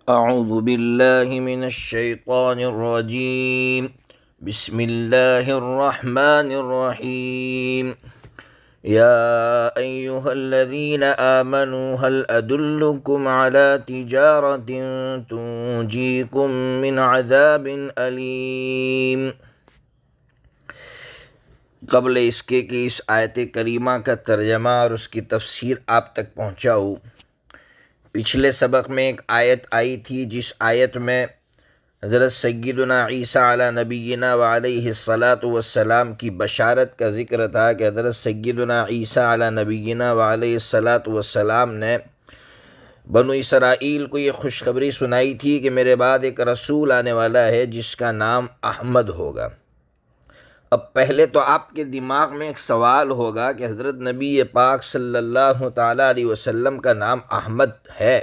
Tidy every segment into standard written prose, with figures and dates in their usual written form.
اعوذ باللہ من الشیطان الرجیم بسم اللہ الرحمن الرحیم یا ایہا الذین آمنوا هل ادلکم علی تجارت تنجیکم من عذاب علیم۔ قبل اس کے کہ اس آیت کریمہ کا ترجمہ اور اس کی تفسیر آپ تک پہنچاؤں، پچھلے سبق میں ایک آیت آئی تھی جس آیت میں حضرت سیدنا عیسیٰ علی نبینا وعلیہ الصلاۃ والسلام کی بشارت کا ذکر تھا کہ حضرت سیدنا عیسیٰ علی نبینا وعلیہ الصلاۃ والسلام نے بنو اسرائیل کو یہ خوشخبری سنائی تھی کہ میرے بعد ایک رسول آنے والا ہے جس کا نام احمد ہوگا۔ اب پہلے تو آپ کے دماغ میں ایک سوال ہوگا کہ حضرت نبی پاک صلی اللہ تعالیٰ علیہ وسلم کا نام احمد ہے،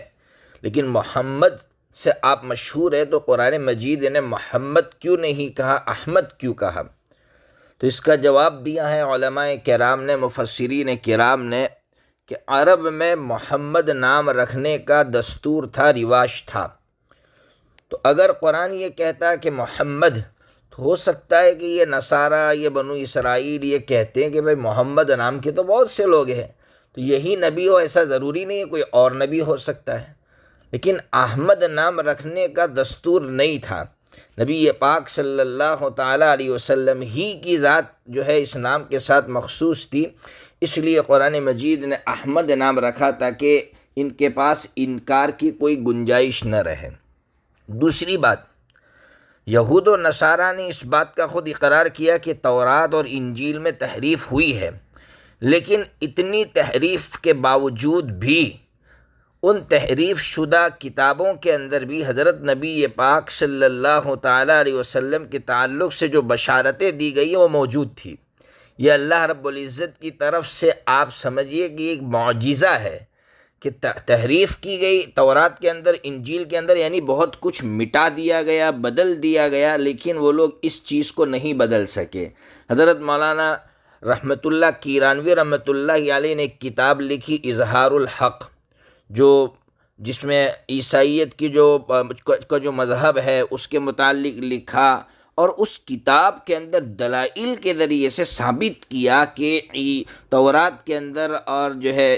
لیکن محمد سے آپ مشہور ہے، تو قرآن مجید نے محمد کیوں نہیں کہا، احمد کیوں کہا؟ تو اس کا جواب دیا ہے علماء کرام نے، مفسرین کرام نے، کہ عرب میں محمد نام رکھنے کا دستور تھا، رواج تھا۔ تو اگر قرآن یہ کہتا کہ محمد، تو ہو سکتا ہے کہ یہ نصارہ، یہ بنو اسرائیل یہ کہتے ہیں کہ بھئی محمد نام کے تو بہت سے لوگ ہیں، تو یہی نبی ہو، ایسا ضروری نہیں ہے، کوئی اور نبی ہو سکتا ہے۔ لیکن احمد نام رکھنے کا دستور نہیں تھا، نبی پاک صلی اللہ تعالیٰ علیہ وسلم ہی کی ذات جو ہے اس نام کے ساتھ مخصوص تھی، اس لیے قرآن مجید نے احمد نام رکھا تاکہ ان کے پاس انکار کی کوئی گنجائش نہ رہے۔ دوسری بات، یہود و نصارہ نے اس بات کا خود اقرار کیا کہ تورات اور انجیل میں تحریف ہوئی ہے، لیکن اتنی تحریف کے باوجود بھی ان تحریف شدہ کتابوں کے اندر بھی حضرت نبی پاک صلی اللہ تعالیٰ علیہ وسلم کے تعلق سے جو بشارتیں دی گئی ہیں وہ موجود تھی۔ یہ اللہ رب العزت کی طرف سے آپ سمجھیے کہ ایک معجزہ ہے کہ تحریف کی گئی تورات کے اندر، انجیل کے اندر، یعنی بہت کچھ مٹا دیا گیا، بدل دیا گیا، لیکن وہ لوگ اس چیز کو نہیں بدل سکے۔ حضرت مولانا رحمۃ اللہ کیرانوی رحمۃ اللہ علیہ نے ایک کتاب لکھی، اظہار الحق، جس میں عیسائیت کی جو مذہب ہے اس کے متعلق لکھا، اور اس کتاب کے اندر دلائل کے ذریعے سے ثابت کیا کہ تورات کے اندر اور جو ہے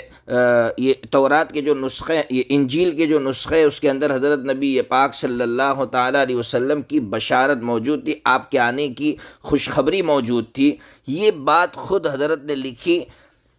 یہ تورات کے جو نسخے، یہ انجیل کے جو نسخے، اس کے اندر حضرت نبی پاک صلی اللہ تعالیٰ علیہ وسلم کی بشارت موجود تھی، آپ کے آنے کی خوشخبری موجود تھی۔ یہ بات خود حضرت نے لکھی۔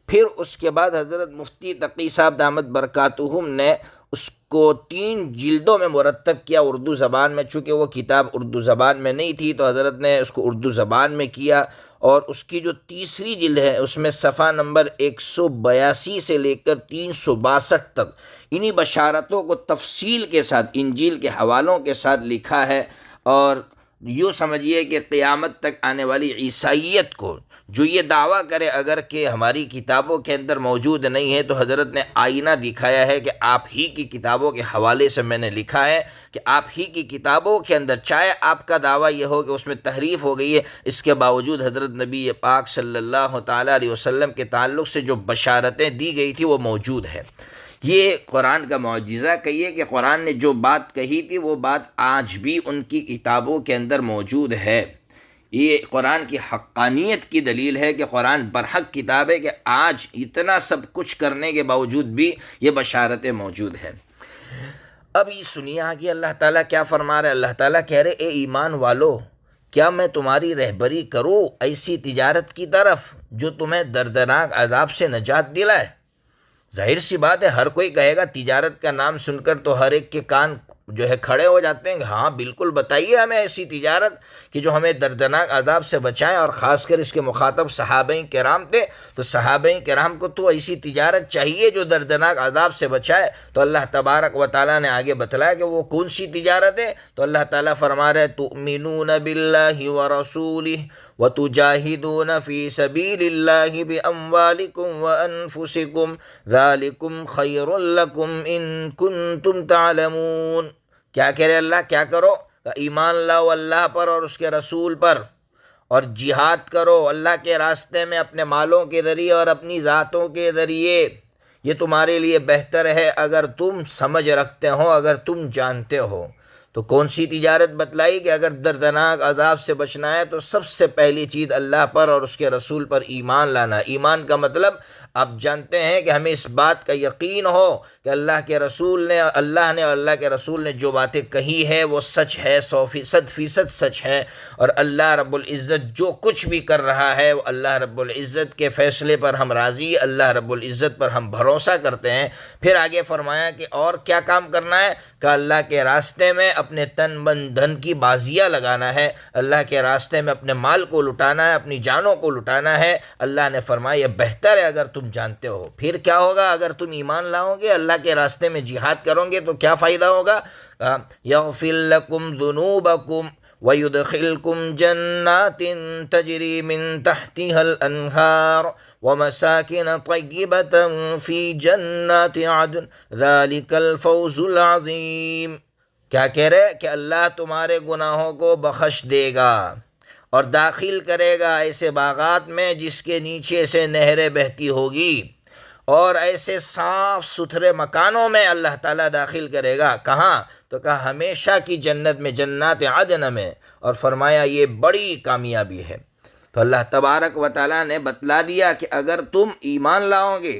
پھر اس کے بعد حضرت مفتی تقی صاحب دامت برکاتہم نے اس کو 3 جلدوں میں مرتب کیا اردو زبان میں، چونکہ وہ کتاب اردو زبان میں نہیں تھی تو حضرت نے اس کو اردو زبان میں کیا، اور اس کی جو تیسری جلد ہے اس میں صفحہ نمبر 182 سے لے کر 362 تک انہی بشارتوں کو تفصیل کے ساتھ انجیل کے حوالوں کے ساتھ لکھا ہے۔ اور یوں سمجھیے کہ قیامت تک آنے والی عیسائیت کو جو یہ دعویٰ کرے اگر کہ ہماری کتابوں کے اندر موجود نہیں ہے، تو حضرت نے آئینہ دکھایا ہے کہ آپ ہی کی کتابوں کے حوالے سے میں نے لکھا ہے کہ آپ ہی کی کتابوں کے اندر، چاہے آپ کا دعویٰ یہ ہو کہ اس میں تحریف ہو گئی ہے، اس کے باوجود حضرت نبی پاک صلی اللہ تعالیٰ علیہ وسلم کے تعلق سے جو بشارتیں دی گئی تھی وہ موجود ہے۔ یہ قرآن کا معجزہ کہیے کہ قرآن نے جو بات کہی تھی وہ بات آج بھی ان کی کتابوں کے اندر موجود ہے۔ یہ قرآن کی حقانیت کی دلیل ہے کہ قرآن برحق کتاب ہے کہ آج اتنا سب کچھ کرنے کے باوجود بھی یہ بشارتیں موجود ہیں۔ اب یہ سنیے آگے اللہ تعالیٰ کیا فرما رہے ہیں۔ اللہ تعالیٰ کہہ رہے اے ایمان والو، کیا میں تمہاری رہبری کروں ایسی تجارت کی طرف جو تمہیں دردناک عذاب سے نجات دلائے؟ ظاہر سی بات ہے، ہر کوئی کہے گا، تجارت کا نام سن کر تو ہر ایک کے کان جو ہے کھڑے ہو جاتے ہیں کہ ہاں بالکل بتائیے ہمیں ایسی تجارت کہ جو ہمیں دردناک عذاب سے بچائیں۔ اور خاص کر اس کے مخاطب صحابہ کرام تھے، تو صحابہ کرام کو تو ایسی تجارت چاہیے جو دردناک عذاب سے بچائے۔ تو اللہ تبارک و تعالیٰ نے آگے بتلایا کہ وہ کون سی تجارت ہے، تو اللہ تعالیٰ فرما رہے تؤمنون باللہ ورسولہ وتجاہدون فی سبیل اللہ باموالکم وانفسکم ذالکم خیر لکم ان کنتم تعلمون۔ کیا کہہ رہے اللہ، کیا کرو؟ ایمان لاؤ اللہ پر اور اس کے رسول پر، اور جہاد کرو اللہ کے راستے میں اپنے مالوں کے ذریعے اور اپنی ذاتوں کے ذریعے۔ یہ تمہارے لیے بہتر ہے اگر تم سمجھ رکھتے ہو، اگر تم جانتے ہو۔ تو کون سی تجارت بتلائی کہ اگر دردناک عذاب سے بچنا ہے تو سب سے پہلی چیز اللہ پر اور اس کے رسول پر ایمان لانا۔ ایمان کا مطلب آپ جانتے ہیں کہ ہمیں اس بات کا یقین ہو کہ اللہ کے رسول نے اور اللہ کے رسول نے جو باتیں کہی ہے وہ سچ ہے، 100% سچ ہے، اور اللہ رب العزت جو کچھ بھی کر رہا ہے وہ اللہ رب العزت کے فیصلے پر ہم راضی، اللہ رب العزت پر ہم بھروسہ کرتے ہیں۔ پھر آگے فرمایا کہ اور کیا کام کرنا ہے، کہ اللہ کے راستے میں اپنے تن من دھن کی بازیاں لگانا ہے، اللہ کے راستے میں اپنے مال کو لٹانا ہے، اپنی جانوں کو لٹانا ہے۔ اللہ نے فرمایا یہ بہتر ہے اگر تم جانتے ہو۔ پھر کیا ہوگا اگر تم ایمان لاؤ گے، اللہ کے راستے میں جہاد کرو گے تو کیا فائدہ ہوگا؟ یغفر لکم ذنوبکم وَيُدْخِلْكُمْ جَنَّاتٍ تَجْرِي مِن تَحْتِهَا الْأَنْهَارُ وَمَسَاكِنَ طَيِّبَةً فِي جَنَّاتِ عَدْنٍ ذَلِكَ الْفَوْزُ الْعَظِيمُ۔ کیا کہہ رہے کہ اللہ تمہارے گناہوں کو بخش دے گا اور داخل کرے گا ایسے باغات میں جس کے نیچے سے نہریں بہتی ہوگی، اور ایسے صاف ستھرے مکانوں میں اللہ تعالیٰ داخل کرے گا۔ کہاں؟ تو کہا ہمیشہ کی جنت میں، جنات عدن میں، اور فرمایا یہ بڑی کامیابی ہے۔ تو اللہ تبارک و تعالیٰ نے بتلا دیا کہ اگر تم ایمان لاؤ گے،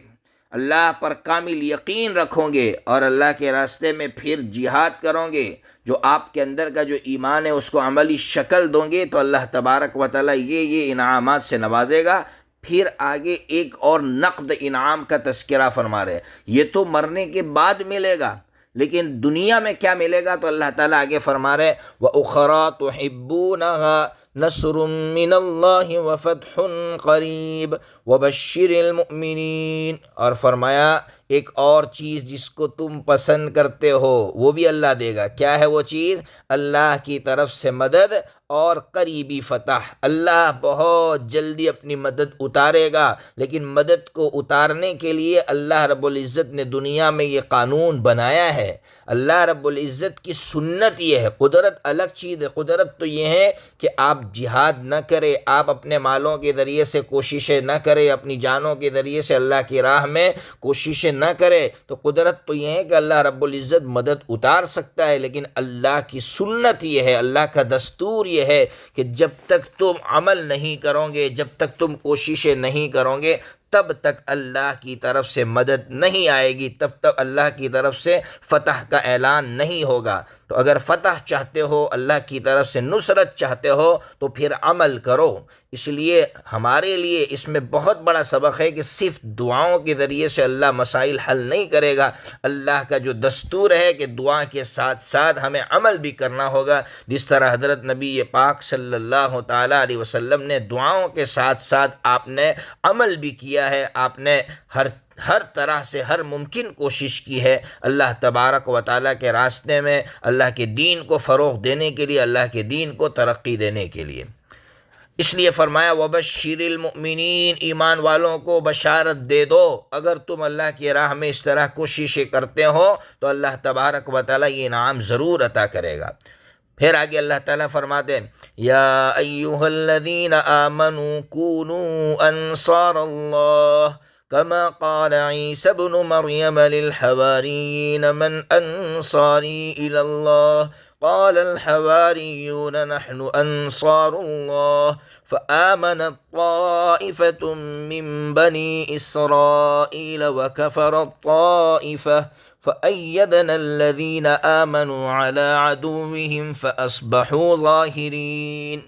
اللہ پر کامل یقین رکھو گے اور اللہ کے راستے میں پھر جہاد کرو گے، جو آپ کے اندر کا جو ایمان ہے اس کو عملی شکل دو گے، تو اللہ تبارک و تعالیٰ یہ انعامات سے نوازے گا۔ پھر آگے ایک اور نقد انعام کا تذکرہ فرما رہے ہیں، یہ تو مرنے کے بعد ملے گا، لیکن دنیا میں کیا ملے گا؟ تو اللہ تعالیٰ آگے فرما رہے وَأُخْرَىٰ تُحِبُّونَهَا نَصْرٌ مِّنَ اللَّهِ وَفَتْحٌ قَرِيبٌ وَبَشِّرِ الْمُؤْمِنِينَ، اور فرمایا ایک اور چیز جس کو تم پسند کرتے ہو وہ بھی اللہ دے گا۔ کیا ہے وہ چیز؟ اللہ کی طرف سے مدد اور قریبی فتح۔ اللہ بہت جلدی اپنی مدد اتارے گا، لیکن مدد کو اتارنے کے لیے اللہ رب العزت نے دنیا میں یہ قانون بنایا ہے۔ اللہ رب العزت کی سنت یہ ہے، قدرت الگ چیز ہے۔ قدرت تو یہ ہے کہ آپ جہاد نہ کریں، آپ اپنے مالوں کے ذریعے سے کوششیں نہ کریں، اپنی جانوں کے ذریعے سے اللہ کی راہ میں کوششیں نہ کرے، تو قدرت تو یہ ہے کہ اللہ رب العزت مدد اتار سکتا ہے، لیکن اللہ کی سنت یہ ہے، اللہ کا دستور یہ ہے کہ جب تک تم عمل نہیں کرو گے، جب تک تم کوششیں نہیں کرو گے، تب تک اللہ کی طرف سے مدد نہیں آئے گی، تب تک اللہ کی طرف سے فتح کا اعلان نہیں ہوگا۔ تو اگر فتح چاہتے ہو، اللہ کی طرف سے نصرت چاہتے ہو، تو پھر عمل کرو۔ اس لیے ہمارے لیے اس میں بہت بڑا سبق ہے کہ صرف دعاؤں کے ذریعے سے اللہ مسائل حل نہیں کرے گا۔ اللہ کا جو دستور ہے کہ دعا کے ساتھ ساتھ ہمیں عمل بھی کرنا ہوگا، جس طرح حضرت نبی پاک صلی اللہ تعالیٰ علیہ وسلم نے دعاؤں کے ساتھ ساتھ آپ نے عمل بھی کیا ہے، آپ نے ہر طرح سے ہر ممکن کوشش کی ہے اللہ تبارک و تعالیٰ کے راستے میں، اللہ کے دین کو فروغ دینے کے لیے، اللہ کے دین کو ترقی دینے کے لیے۔ اس لیے فرمایا وَبَشِّرِ الْمُؤْمِنِينَ، ایمان والوں کو بشارت دے دو، اگر تم اللہ کی راہ میں اس طرح کوششیں کرتے ہو تو اللہ تبارک و تعالیٰ یہ انعام ضرور عطا کرے گا۔ پھر آگے اللہ تعالیٰ فرماتے ہیں یا ایھا الذین آمنوا کونوا انصار اللہ كما قال عيسى ابن مريم للحواريين من أنصاري إلى الله قال الحواريون نحن أنصار الله فآمنت طائفة من بني إسرائيل وكفرت طائفة فأيدنا الذين آمنوا على عدوهم فأصبحوا ظاهرين۔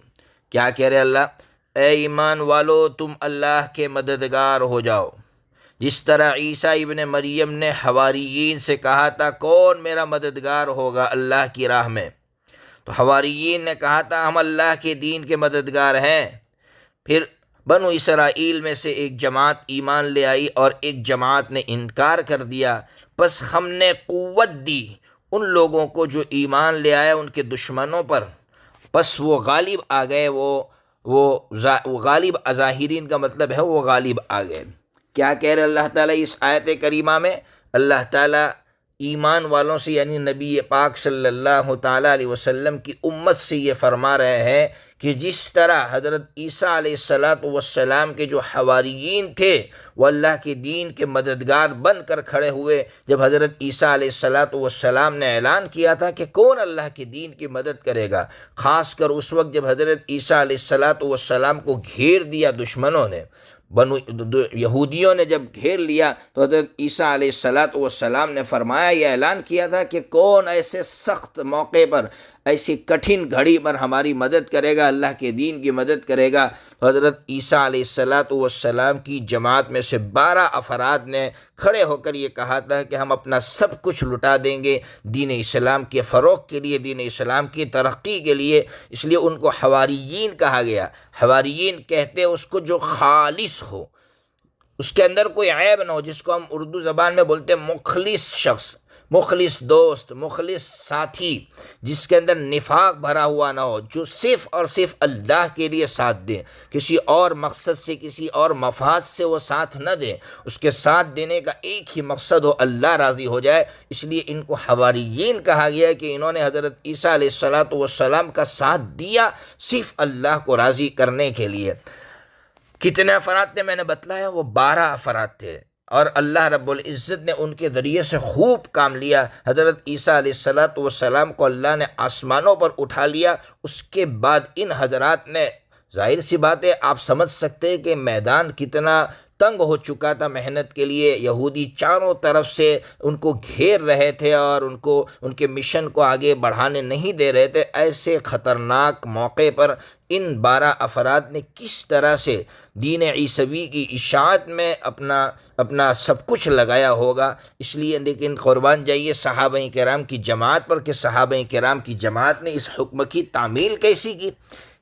کیا کہہ رہے اللہ؟ اے ایمان والو، تم اللہ کے مددگار ہو جاؤ، جس طرح عیسیٰ ابن مریم نے حواریین سے کہا تھا کون میرا مددگار ہوگا اللہ کی راہ میں، تو حواریین نے کہا تھا ہم اللہ کے دین کے مددگار ہیں۔ پھر بنو اسرائیل میں سے ایک جماعت ایمان لے آئی اور ایک جماعت نے انکار کر دیا، پس ہم نے قوت دی ان لوگوں کو جو ایمان لے آئے ان کے دشمنوں پر، پس وہ غالب آ گئے۔ وہ غالب، ظاہرین کا مطلب ہے وہ غالب آ گئے۔ کیا کہہ رہے اللہ تعالیٰ اس آیت کریمہ میں؟ اللہ تعالیٰ ایمان والوں سے یعنی نبی پاک صلی اللہ تعالیٰ علیہ وسلم کی امت سے یہ فرما رہے ہیں کہ جس طرح حضرت عیسیٰ علیہ السلام کے جو حواریین تھے وہ اللہ کے دین کے مددگار بن کر کھڑے ہوئے، جب حضرت عیسیٰ علیہ السلام نے اعلان کیا تھا کہ کون اللہ کے دین کی مدد کرے گا، خاص کر اس وقت جب حضرت عیسیٰ علیہ السلام کو گھیر دیا دشمنوں نے، یہودیوں نے جب گھیر لیا، تو حضرت عیسیٰ علیہ السلام نے فرمایا، یہ اعلان کیا تھا کہ کون ایسے سخت موقع پر، ایسی کٹھن گھڑی پر ہماری مدد کرے گا، اللہ کے دین کی مدد کرے گا۔ حضرت عیسیٰ علیہ السلام کی جماعت میں سے 12 افراد نے کھڑے ہو کر یہ کہا تھا کہ ہم اپنا سب کچھ لٹا دیں گے دین اسلام کے فروغ کے لیے، دین اسلام کی ترقی کے لیے، اس لیے ان کو حواریین کہا گیا۔ حواریین کہتے اس کو جو خالص ہو، اس کے اندر کوئی عیب نہ ہو، جس کو ہم اردو زبان میں بولتے ہیں مخلص شخص، مخلص دوست، مخلص ساتھی، جس کے اندر نفاق بھرا ہوا نہ ہو، جو صرف اور صرف اللہ کے لیے ساتھ دے، کسی اور مقصد سے، کسی اور مفاد سے وہ ساتھ نہ دے، اس کے ساتھ دینے کا ایک ہی مقصد ہو، اللہ راضی ہو جائے۔ اس لیے ان کو حواریین کہا گیا کہ انہوں نے حضرت عیسیٰ علیہ السلام کا ساتھ دیا صرف اللہ کو راضی کرنے کے لیے۔ کتنے افراد تھے میں نے بتلایا، وہ 12 افراد تھے، اور اللہ رب العزت نے ان کے ذریعے سے خوب کام لیا۔ حضرت عیسیٰ علیہ السلام کو اللہ نے آسمانوں پر اٹھا لیا۔ اس کے بعد ان حضرات نے، ظاہر سی بات ہے آپ سمجھ سکتے ہیں کہ میدان کتنا تنگ ہو چکا تھا محنت کے لیے، یہودی چاروں طرف سے ان کو گھیر رہے تھے اور ان کے مشن کو آگے بڑھانے نہیں دے رہے تھے۔ ایسے خطرناک موقع پر ان 12 افراد نے کس طرح سے دین عیسوی کی اشاعت میں اپنا سب کچھ لگایا ہوگا۔ اس لیے لیکن قربان جائیے صحابہ کرام کی جماعت پر کہ صحابہ کرام کی جماعت نے اس حکم کی تعمیل کیسی کی،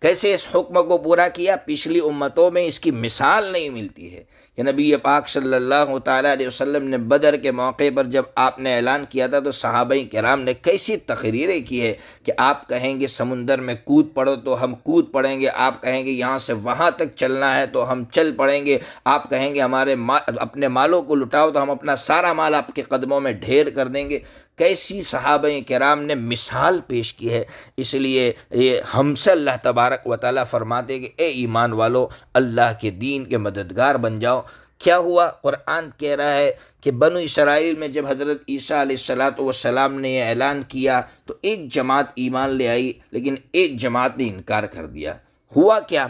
کیسے اس حکم کو پورا کیا۔ پچھلی امتوں میں اس کی مثال نہیں ملتی ہے کہ نبی پاک صلی اللہ تعالیٰ علیہ وسلم نے بدر کے موقع پر جب آپ نے اعلان کیا تھا تو صحابہ کرام نے کیسی تقریریں کی ہے کہ آپ کہیں گے سمندر میں کود پڑو تو ہم کود پڑیں گے، آپ کہیں گے یہاں سے وہاں تک چلنا ہے تو ہم چل پڑیں گے، آپ کہیں گے اپنے مالوں کو لٹاؤ تو ہم اپنا سارا مال آپ کے قدموں میں ڈھیر کر دیں گے۔ کیسی صحابہ کرام نے مثال پیش کی ہے۔ اس لیے یہ ہم سے اللہ تبارک و تعالیٰ فرماتے کہ اے ایمان والو، اللہ کے دین کے مددگار بن جاؤ۔ کیا ہوا؟ قرآن کہہ رہا ہے کہ بنو اسرائیل میں جب حضرت عیسیٰ علیہ السلام نے یہ اعلان کیا تو ایک جماعت ایمان لے آئی، لیکن ایک جماعت نے انکار کر دیا۔ ہوا کیا؟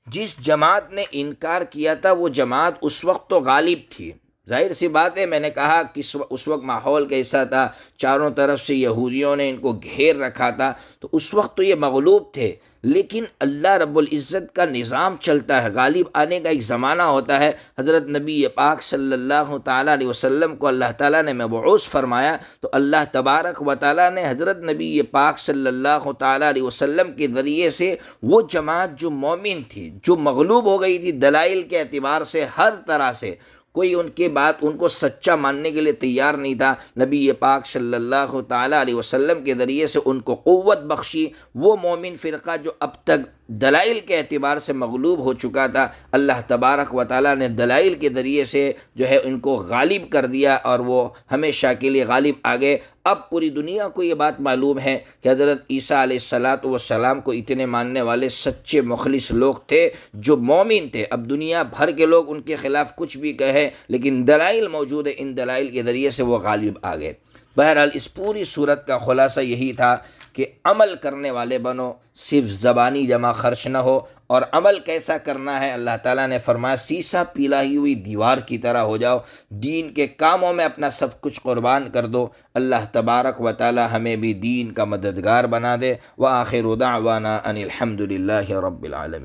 جس جماعت نے انکار کیا تھا وہ جماعت اس وقت تو غالب تھی، ظاہر سی بات ہے، میں نے کہا کہ اس وقت ماحول کیسا تھا، چاروں طرف سے یہودیوں نے ان کو گھیر رکھا تھا، تو اس وقت تو یہ مغلوب تھے، لیکن اللہ رب العزت کا نظام چلتا ہے، غالب آنے کا ایک زمانہ ہوتا ہے۔ حضرت نبی پاک صلی اللہ تعالیٰ علیہ وسلم کو اللہ تعالیٰ نے مبعوث فرمایا تو اللہ تبارک و تعالیٰ نے حضرت نبی پاک صلی اللہ تعالیٰ علیہ وسلم کے ذریعے سے وہ جماعت جو مومن تھی، جو مغلوب ہو گئی تھی دلائل کے اعتبار سے، ہر طرح سے کوئی ان کے بات ان کو سچا ماننے کے لیے تیار نہیں تھا، نبی پاک صلی اللہ تعالیٰ علیہ وسلم کے ذریعے سے ان کو قوت بخشی۔ وہ مومن فرقہ جو اب تک دلائل کے اعتبار سے مغلوب ہو چکا تھا، اللہ تبارک و تعالیٰ نے دلائل کے ذریعے سے جو ہے ان کو غالب کر دیا اور وہ ہمیشہ کے لیے غالب آ گئے۔ اب پوری دنیا کو یہ بات معلوم ہے کہ حضرت عیسیٰ علیہ السلام کو اتنے ماننے والے سچے مخلص لوگ تھے جو مومن تھے۔ اب دنیا بھر کے لوگ ان کے خلاف کچھ بھی کہے، لیکن دلائل موجود ہے، ان دلائل کے ذریعے سے وہ غالب آ گئے۔ بہرحال اس پوری صورت کا خلاصہ یہی تھا کہ عمل کرنے والے بنو، صرف زبانی جمع خرچ نہ ہو۔ اور عمل کیسا کرنا ہے؟ اللہ تعالیٰ نے فرمایا سیسا پلائی ہوئی دیوار کی طرح ہو جاؤ، دین کے کاموں میں اپنا سب کچھ قربان کر دو۔ اللہ تبارک و تعالیٰ ہمیں بھی دین کا مددگار بنا دے۔ وآخر دعوانا ان الحمد للہ رب العالمین۔